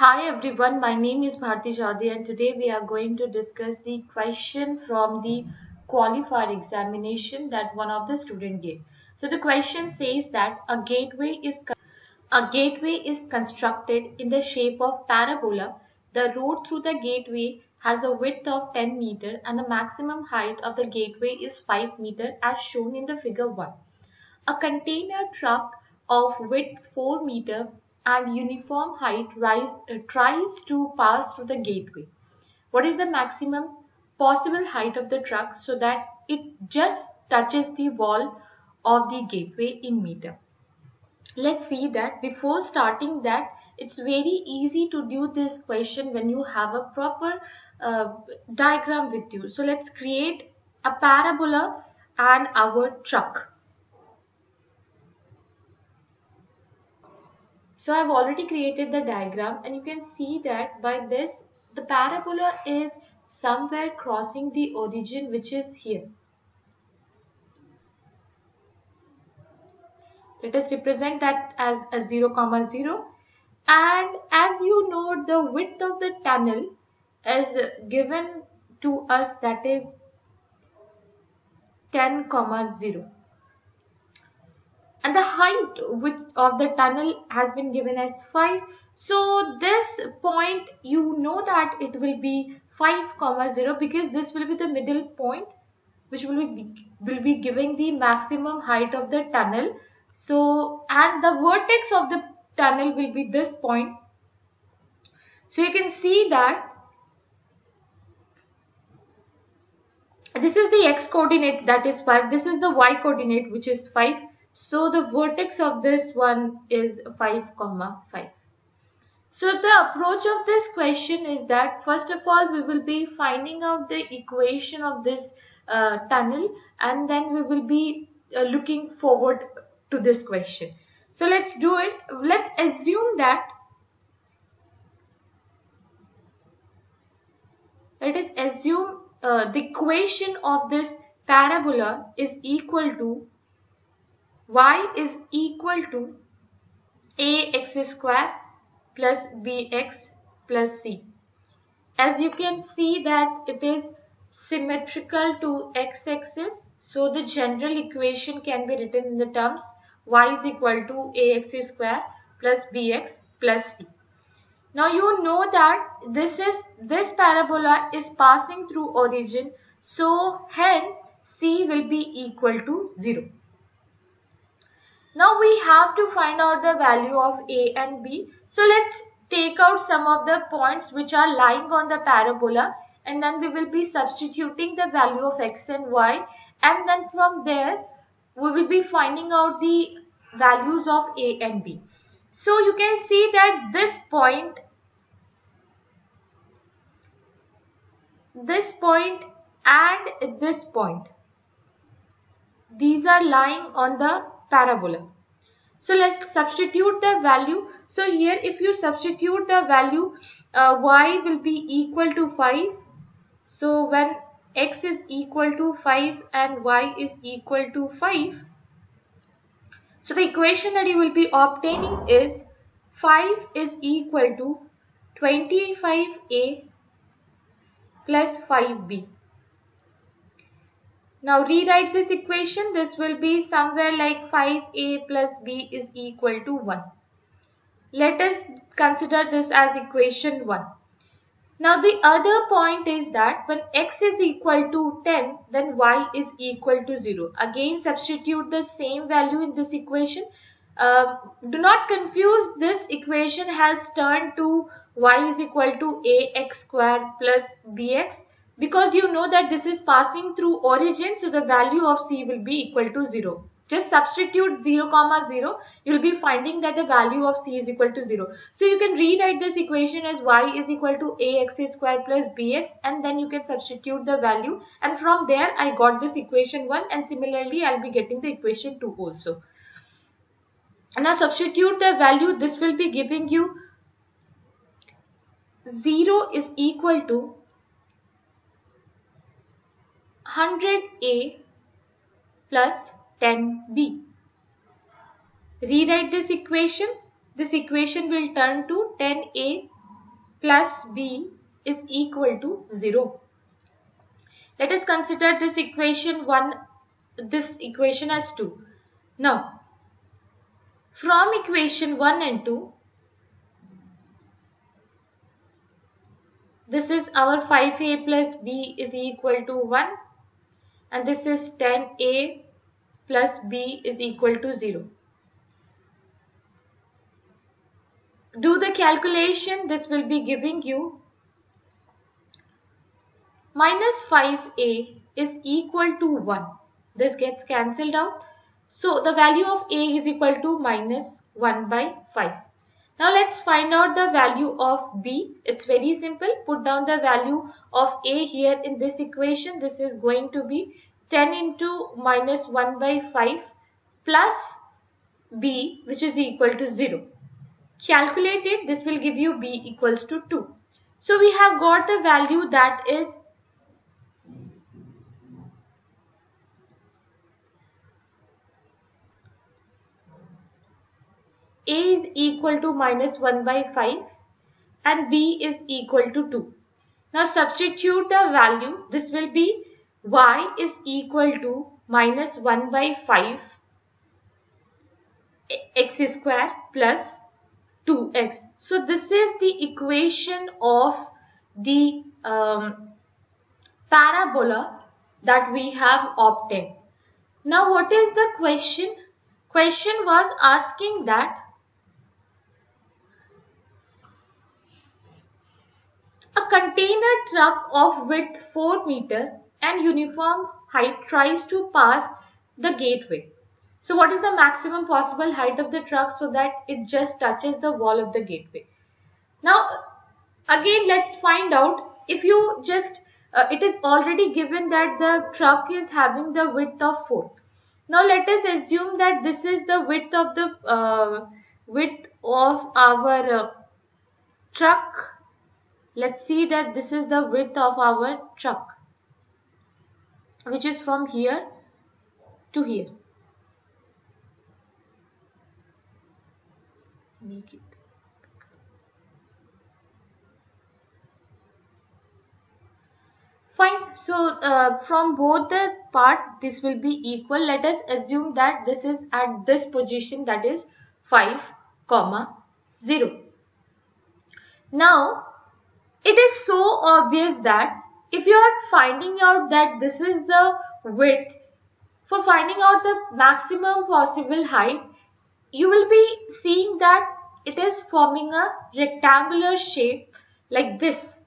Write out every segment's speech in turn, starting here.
Hi everyone, my name is Bharti Chaudhary and today we are going to discuss the question from the qualified examination that one of the student gave. So the question says that a gateway is constructed in the shape of parabola. The road through the gateway has a width of 10 meter and the maximum height of the gateway is 5 meter as shown in the figure 1. A container truck of width 4 meter and uniform height tries to pass through the gateway. What is the maximum possible height of the truck so that it just touches the wall of the gateway in meter? Let's see that. Before starting that, it's very easy to do this question when you have a proper uh, diagram with you. So let's create a parabola and our truck. So I've already created the diagram and you can see that by this the parabola is somewhere crossing the origin, which is here. Let us represent that as a 0, 0. And as you know, the width of the tunnel is given to us, that is 10, 0. And the height of the tunnel has been given as 5. So this point, you know that it will be 5, 0 because this will be the middle point which will be giving the maximum height of the tunnel. So, and the vertex of the tunnel will be this point. So you can see that this is the x coordinate, that is 5. This is the y coordinate, which is 5. So the vertex of this one is 5, 5. So the approach of this question is that first of all we will be finding out the equation of this tunnel, and then we will be looking forward to this question. So let's do it. Let's assume that the equation of this parabola is equal to y is equal to ax square plus bx plus c. As you can see that it is symmetrical to x-axis, so the general equation can be written in the terms y is equal to ax square plus bx plus c. Now you know that this parabola is passing through origin, so hence c will be equal to 0. Now we have to find out the value of a and b. So let's take out some of the points which are lying on the parabola, and then we will be substituting the value of x and y, and then from there we will be finding out the values of a and b. So you can see that this point and this point, these are lying on the parabola. So let's substitute the value. So here if you substitute the value, y will be equal to 5. So when x is equal to 5 and y is equal to 5, so the equation that you will be obtaining is 5 is equal to 25a plus 5b. Now rewrite this equation. This will be somewhere like 5a plus b is equal to 1. Let us consider this as equation 1. Now the other point is that when x is equal to 10, then y is equal to 0. Again substitute the same value in this equation. Do not confuse, this equation has turned to y is equal to ax square plus bx, because you know that this is passing through origin, so the value of c will be equal to 0. Just substitute 0, 0, you will be finding that the value of c is equal to 0. So you can rewrite this equation as y is equal to ax square plus bx, and then you can substitute the value, and from there I got this equation 1, and similarly I will be getting the equation 2 also. And now substitute the value, this will be giving you 0 is equal to 100a plus 10b. Rewrite this equation. This equation will turn to 10a plus b is equal to 0. Let us consider this equation as 2. Now, from equation 1 and 2, this is our 5a plus b is equal to 1, and this is 10a plus b is equal to 0. Do the calculation. This will be giving you minus 5a is equal to 1. This gets cancelled out. So the value of a is equal to minus 1 by 5. Now let's find out the value of b. It's very simple. Put down the value of a here in this equation. This is going to be 10 into minus 1 by 5 plus b, which is equal to 0. Calculate it. This will give you b equals to 2. So we have got the value that is a is equal to minus 1 by 5 and b is equal to 2. Now substitute the value. This will be y is equal to minus 1 by 5 x square plus 2x. So this is the equation of the parabola that we have obtained. Now what is the question? Question was asking that a container truck of width 4 meter and uniform height tries to pass the gateway. So what is the maximum possible height of the truck so that it just touches the wall of the gateway? Now again let's find out. If you just it is already given that the truck is having the width of 4. Now let us assume that this is the width of our truck. Let's see that this is the width of our truck, which is from here to here. Make it. Fine. So from both the part, this will be equal. Let us assume that this is at this position, that is 5, 0. Now it is so obvious that if you are finding out that this is the width, for finding out the maximum possible height, you will be seeing that it is forming a rectangular shape like this.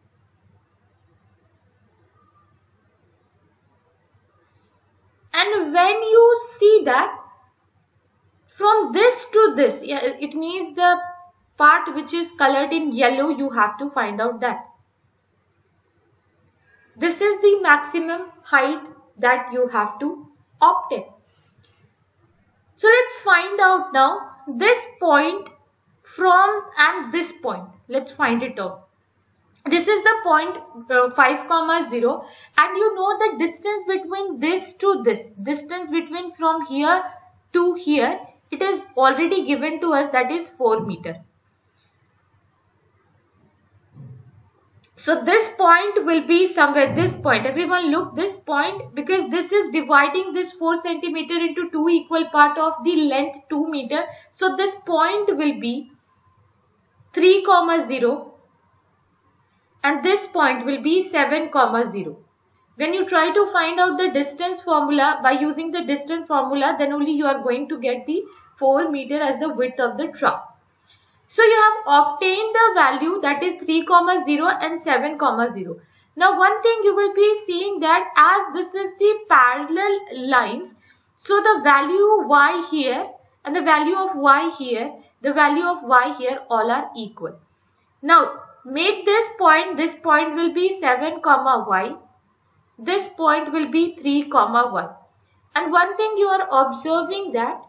And when you see that from this to this, it means the part which is colored in yellow, you have to find out that. This is the maximum height that you have to obtain. So let's find out now this point from and this point. Let's find it out. This is the point 5, 0, and you know the distance between this to this, distance between from here to here, it is already given to us, that is 4 meter. So this point will be somewhere, this point. Everyone look, this point, because this is dividing this 4 centimeter into 2 equal part of the length 2 meter. So this point will be 3, 0, and this point will be 7, 0. When you try to find out the distance formula by using the distance formula, then only you are going to get the 4 meter as the width of the truck. So you have obtained the value, that is 3, 0 and 7, 0. Now one thing you will be seeing that as this is the parallel lines, so the value y here and the value of y here, the value of y here, all are equal. Now make this point will be 7, y. This point will be 3, y. And one thing you are observing that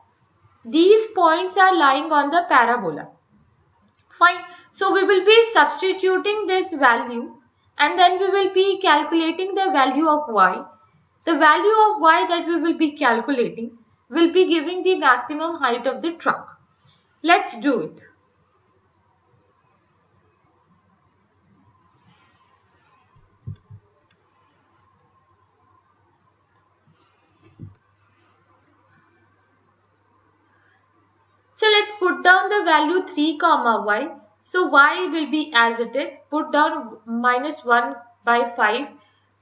these points are lying on the parabola. Fine. So we will be substituting this value and then we will be calculating the value of y. The value of y that we will be calculating will be giving the maximum height of the truck. Let's do it. value 3 comma y. So y will be as it is. Put down minus 1 by 5.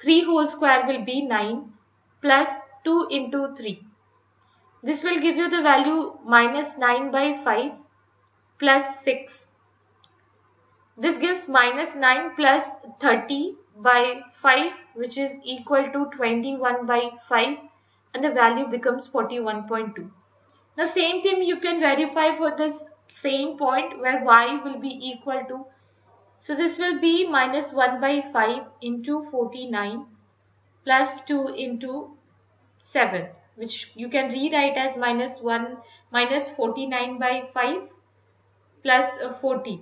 3 whole square will be 9 plus 2 into 3. This will give you the value minus 9 by 5 plus 6. This gives minus 9 plus 30 by 5, which is equal to 21 by 5, and the value becomes 41.2. Now same thing you can verify for this same point where y will be equal to, so this will be minus 1 by 5 into 49 plus 2 into 7, which you can rewrite as minus 49 by 5 plus 40.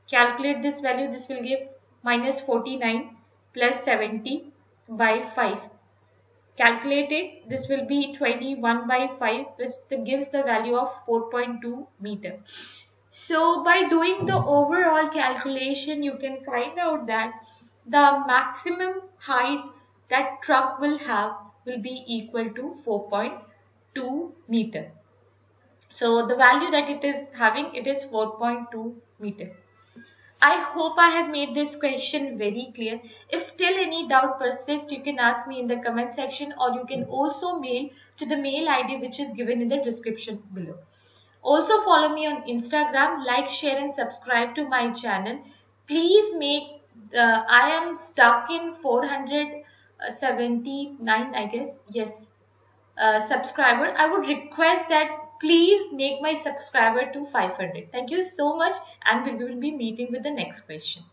Calculate this value, this will give minus 49 plus 70 by 5. Calculate it, this will be 21 by 5, which gives the value of 4.2 meter. So by doing the overall calculation, you can find out that the maximum height that truck will have will be equal to 4.2 meter. So the value that it is having, it is 4.2 meter. I hope I have made this question very clear. If still any doubt persists, you can ask me in the comment section, or you can also mail to the mail ID which is given in the description below. Also follow me on Instagram, like, share and subscribe to my channel. Please I am stuck in 479, I guess, yes, subscriber. I would request that please make my subscriber to 500. Thank you so much, and we will be meeting with the next question.